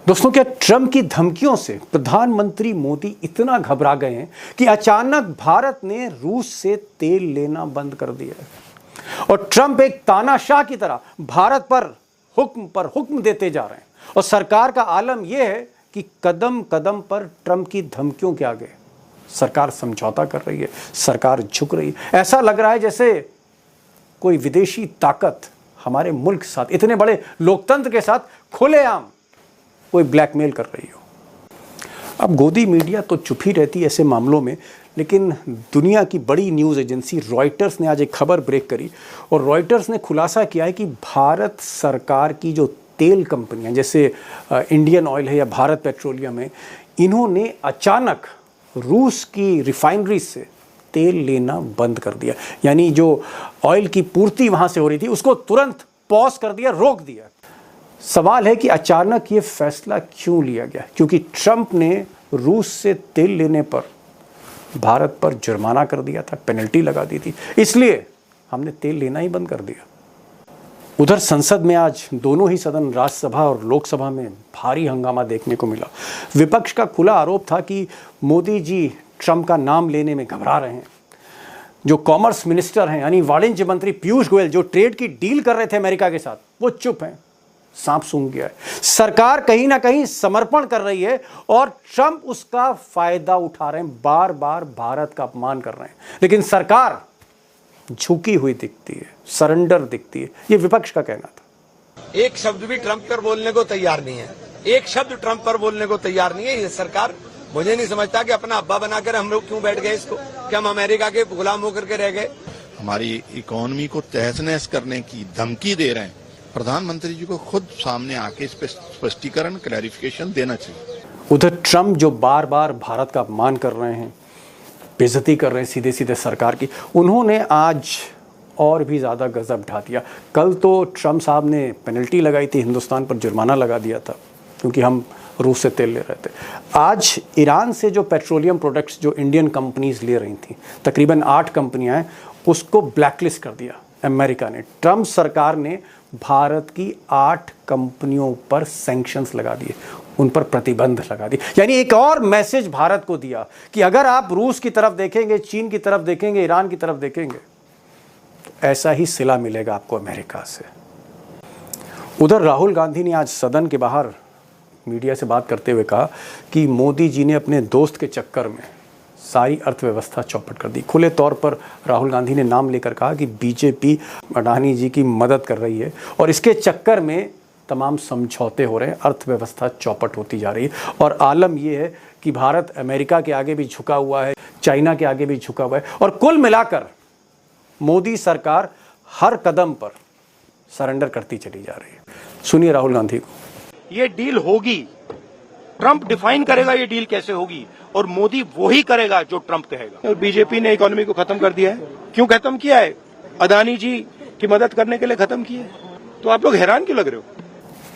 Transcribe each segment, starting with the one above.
दोस्तों, क्या ट्रंप की धमकियों से प्रधानमंत्री मोदी इतना घबरा गए हैं कि अचानक भारत ने रूस से तेल लेना बंद कर दिया है और ट्रंप एक तानाशाह की तरह भारत पर हुक्म देते जा रहे हैं। और सरकार का आलम यह है कि कदम कदम पर ट्रंप की धमकियों के आगे सरकार समझौता कर रही है, सरकार झुक रही है। ऐसा लग रहा है जैसे कोई विदेशी ताकत हमारे मुल्क के साथ, इतने बड़े लोकतंत्र के साथ खुलेआम कोई ब्लैकमेल कर रही हो। अब गोदी मीडिया तो चुप ही रहती है ऐसे मामलों में, लेकिन दुनिया की बड़ी न्यूज़ एजेंसी रॉयटर्स ने आज एक खबर ब्रेक करी और रॉयटर्स ने खुलासा किया है कि भारत सरकार की जो तेल कंपनियां जैसे इंडियन ऑयल है या भारत पेट्रोलियम है, इन्होंने अचानक रूस की रिफाइनरी से तेल लेना बंद कर दिया। यानी जो ऑयल की पूर्ति वहाँ से हो रही थी उसको तुरंत पॉज कर दिया, रोक दिया। सवाल है कि अचानक ये फैसला क्यों लिया गया? क्योंकि ट्रंप ने रूस से तेल लेने पर भारत पर जुर्माना कर दिया था, पेनल्टी लगा दी थी, इसलिए हमने तेल लेना ही बंद कर दिया। उधर संसद में आज दोनों ही सदन, राज्यसभा और लोकसभा में भारी हंगामा देखने को मिला। विपक्ष का खुला आरोप था कि मोदी जी ट्रंप का नाम लेने में घबरा रहे हैं। जो कॉमर्स मिनिस्टर हैं यानी वाणिज्य मंत्री पीयूष गोयल, जो ट्रेड की डील कर रहे थे अमेरिका के साथ, वो चुप हैं, सांप सूंघ गया है। सरकार कहीं ना कहीं समर्पण कर रही है और ट्रंप उसका फायदा उठा रहे हैं, बार बार भारत का अपमान कर रहे हैं, लेकिन सरकार झुकी हुई दिखती है, सरेंडर दिखती है। ये विपक्ष का कहना था। एक शब्द भी ट्रंप पर बोलने को तैयार नहीं है, एक शब्द ट्रंप पर बोलने को तैयार नहीं है ये सरकार। मुझे नहीं समझता कि अपना अब्बा बनाकर हम लोग क्यों बैठ गए इसको, कि हम अमेरिका के गुलाम होकर के रह गए। हमारी इकोनॉमी को तहस नहस करने की धमकी दे रहे हैं। प्रधानमंत्री जी को खुद सामने आके इस पर स्पष्टीकरण, क्लैरिफिकेशन देना चाहिए। उधर ट्रंप जो बार बार भारत का अपमान कर रहे हैं, बेइज्जती कर रहे हैं सीधे सीधे सरकार की, उन्होंने आज और भी ज़्यादा गजब ढा दिया। कल तो ट्रंप साहब ने पेनल्टी लगाई थी, हिंदुस्तान पर जुर्माना लगा दिया था क्योंकि हम रूस से तेल ले रहे थे। आज ईरान से जो पेट्रोलियम प्रोडक्ट्स जो इंडियन कंपनीज ले रही थी, तकरीबन 8 कंपनियां हैं, उसको ब्लैकलिस्ट कर दिया अमेरिका ने। ट्रंप सरकार ने भारत की 8 कंपनियों पर सैंक्शंस लगा दिए, उन पर प्रतिबंध लगा दिए। यानी एक और मैसेज भारत को दिया कि अगर आप रूस की तरफ देखेंगे, चीन की तरफ देखेंगे, ईरान की तरफ देखेंगे, तो ऐसा ही सिला मिलेगा आपको अमेरिका से। उधर राहुल गांधी ने आज सदन के बाहर मीडिया से बात करते हुए कहा कि मोदी जी ने अपने दोस्त के चक्कर में सारी अर्थव्यवस्था चौपट कर दी। खुले तौर पर राहुल गांधी ने नाम लेकर कहा कि बीजेपी अडानी जी की मदद कर रही है और इसके चक्कर में तमाम समझौते हो रहे हैं, अर्थव्यवस्था चौपट होती जा रही है। और आलम यह है कि भारत अमेरिका के आगे भी झुका हुआ है, चाइना के आगे भी झुका हुआ है और कुल मिलाकर मोदी सरकार हर कदम पर सरेंडर करती चली जा रही है। सुनिए राहुल गांधी को। ये डील होगी, ट्रंप डिफाइन करेगा ये डील कैसे होगी और मोदी वही करेगा जो ट्रंप कहेगा। और बीजेपी ने इकोनॉमी को खत्म कर दिया है। क्यों खत्म किया है? अदानी जी की मदद करने के लिए खत्म किया है। तो आप लोग हैरान क्यों लग रहे हो?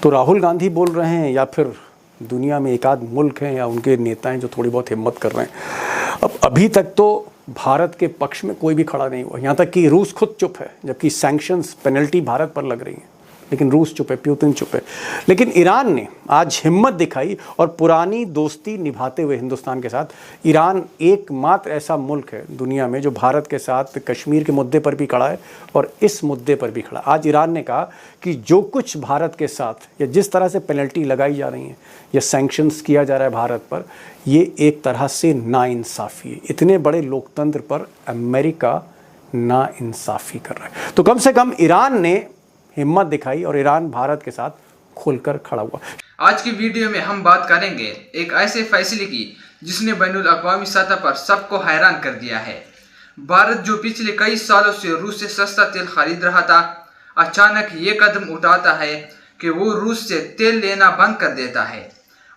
तो राहुल गांधी बोल रहे हैं या फिर दुनिया में एक आध मुल्क हैं या उनके नेता हैं जो थोड़ी बहुत हिम्मत कर रहे हैं? अब अभी तक तो भारत के पक्ष में कोई भी खड़ा नहीं हुआ, यहाँ तक कि रूस खुद चुप है, जबकि सैंक्शंस, पेनल्टी भारत पर लग रही है, लेकिन रूस चुप है, पुतिन चुप है। लेकिन ईरान ने आज हिम्मत दिखाई और पुरानी दोस्ती निभाते हुए हिंदुस्तान के साथ, ईरान एकमात्र ऐसा मुल्क है दुनिया में जो भारत के साथ कश्मीर के मुद्दे पर भी खड़ा है और इस मुद्दे पर भी खड़ा। आज ईरान ने कहा कि जो कुछ भारत के साथ या जिस तरह से पेनल्टी लगाई जा रही है या सैंक्शंस किया जा रहा है भारत पर, ये एक तरह से नाइंसाफ़ी है। इतने बड़े लोकतंत्र पर अमेरिका नाइंसाफ़ी कर रहा है। तो कम से कम ईरान ने हिम्मत दिखाई और ईरान भारत के साथ खुलकर खड़ा हुआ। आज की वीडियो में हम बात करेंगे एक ऐसे फैसले की जिसने बैनुल अक़वामी सतह पर सबको हैरान कर दिया है। भारत जो पिछले कई सालों से रूस से सस्ता तेल खरीद रहा था, अचानक ये कदम उठाता है कि वो रूस से तेल लेना बंद कर देता है।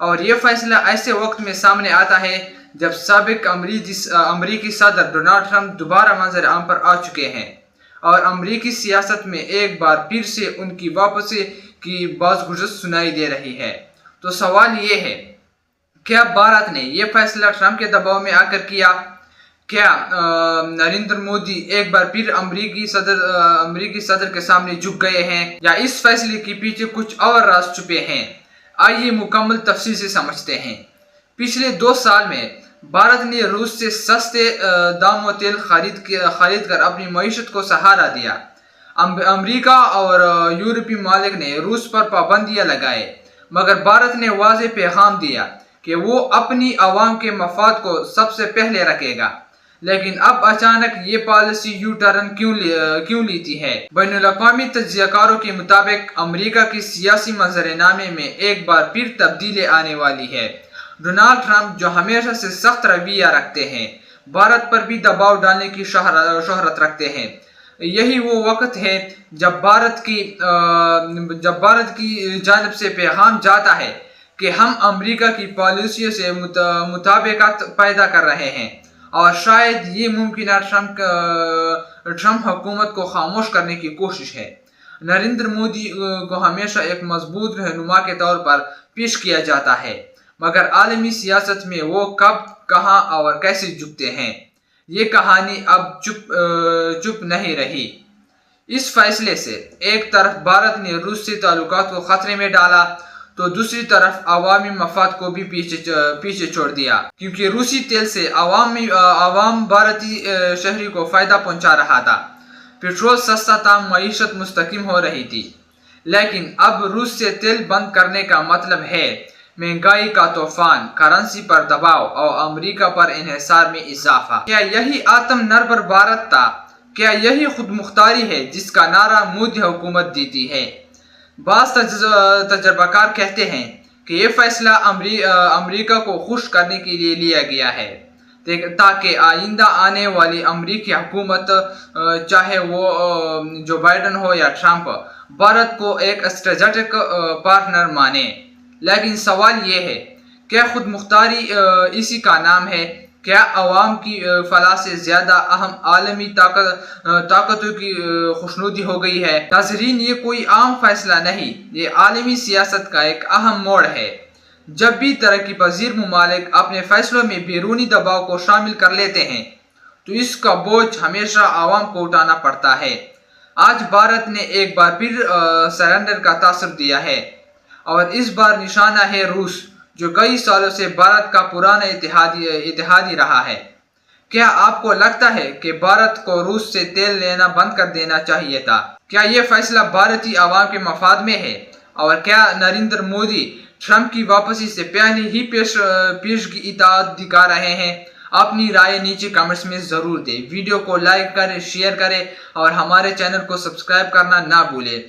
और ये फैसला ऐसे वक्त में सामने आता है जब साबिक अमरीकी सदर डोनाल्ड ट्रंप दोबारा मंजर आम पर आ चुके हैं और अमरीकी सियासत में एक बार फिर से उनकी वापसी की बाज़गुज़र सुनाई दे रही है। तो सवाल ये है, क्या भारत ने यह फैसला ट्रंप के दबाव में आकर किया? क्या नरेंद्र मोदी एक बार फिर अमरीकी सदर के सामने झुक गए हैं, या इस फैसले के पीछे कुछ और राज छुपे हैं? आइए मुकम्मल तफसील से समझते हैं। पिछले 2 साल में भारत ने रूस से सस्ते दामों तेल खरीद कर अपनी मईशत को सहारा दिया। अमेरिका और यूरोपीय मालिक ने रूस पर पाबंदियां लगाए, मगर भारत ने वाज़ेह पैगाम दिया कि वो अपनी आवाम के मफाद को सबसे पहले रखेगा। लेकिन अब अचानक ये पॉलिसी यू टर्न क्यों लेती है? बैनुल-अक़वामी तज्ज़ियाकारों के मुताबिक अमेरिका की सियासी मंजरनामे में एक बार फिर तब्दीली आने वाली है। डोनाल्ड ट्रंप, जो हमेशा से सख्त रवैया रखते हैं, भारत पर भी दबाव डालने की शोहरत रखते हैं। यही वो वक्त है जब भारत की जानिब से पैगाम जाता है कि हम अमेरिका की पॉलिसियों से मुताबिकत पैदा कर रहे हैं और शायद ये मुमकिन ट्रंप हुकूमत को खामोश करने की कोशिश है। नरेंद्र मोदी को हमेशा एक मजबूत रहनुमा के तौर पर पेश किया जाता है, मगर आलमी सियासत में वो कब, कहां और कैसे झुकते हैं, ये कहानी अब चुप नहीं रही। इस फैसले से एक तरफ भारत ने रूस से ताल्लुकात को खतरे में डाला, तो दूसरी तरफ अवामी मफाद को भी पीछे छोड़ दिया, क्योंकि रूसी तेल से आवाम भारतीय शहरी को फायदा पहुंचा रहा था। पेट्रोल सस्ता था, मईशत मुस्तकिम हो रही थी। लेकिन अब रूस से तेल बंद करने का मतलब है महंगाई का तूफान, करेंसी पर दबाव और अमेरिका पर इन्हिसार में इजाफा। क्या यही आत्मनिर्भर भारत था? क्या यही खुद मुख्तारी है जिसका नारा मोदी हुकूमत देती है? बाज़ तजर्बाकार कहते हैं कि यह फैसला अमेरिका को खुश करने के लिए लिया गया है, ताकि आइंदा आने वाली अमेरिकी हुकूमत, चाहे वो जो बाइडन हो या ट्रंप, भारत को एक स्ट्रेटेजिक पार्टनर माने। लेकिन सवाल ये है, क्या खुद मुख्तारी इसी का नाम है? क्या अवाम की फलाह से ज्यादा अहम आलमी ताकतों की खुशनुदी हो गई है? नाज़रीन, ये कोई आम फैसला नहीं, ये आलमी सियासत का एक अहम मोड़ है। जब भी तरक्की पजीर मुमालिक अपने फैसलों में बैरूनी दबाव को शामिल कर लेते हैं, तो इसका बोझ हमेशा आवाम को उठाना पड़ता है। आज भारत ने एक बार फिर सरेंडर का तासुर दिया है, और इस बार निशाना है रूस, जो कई सालों से भारत का पुराना इत्तेहादी रहा है। क्या आपको लगता है कि भारत को रूस से तेल लेना बंद कर देना चाहिए था? क्या यह फैसला भारतीय आवाम के मफाद में है? और क्या नरेंद्र मोदी ट्रंप की वापसी से पहले ही पेश की इताअत दिखा रहे हैं? अपनी राय नीचे कमेंट्स में ज़रूर दें। वीडियो को लाइक करें, शेयर करें और हमारे चैनल को सब्सक्राइब करना ना भूलें।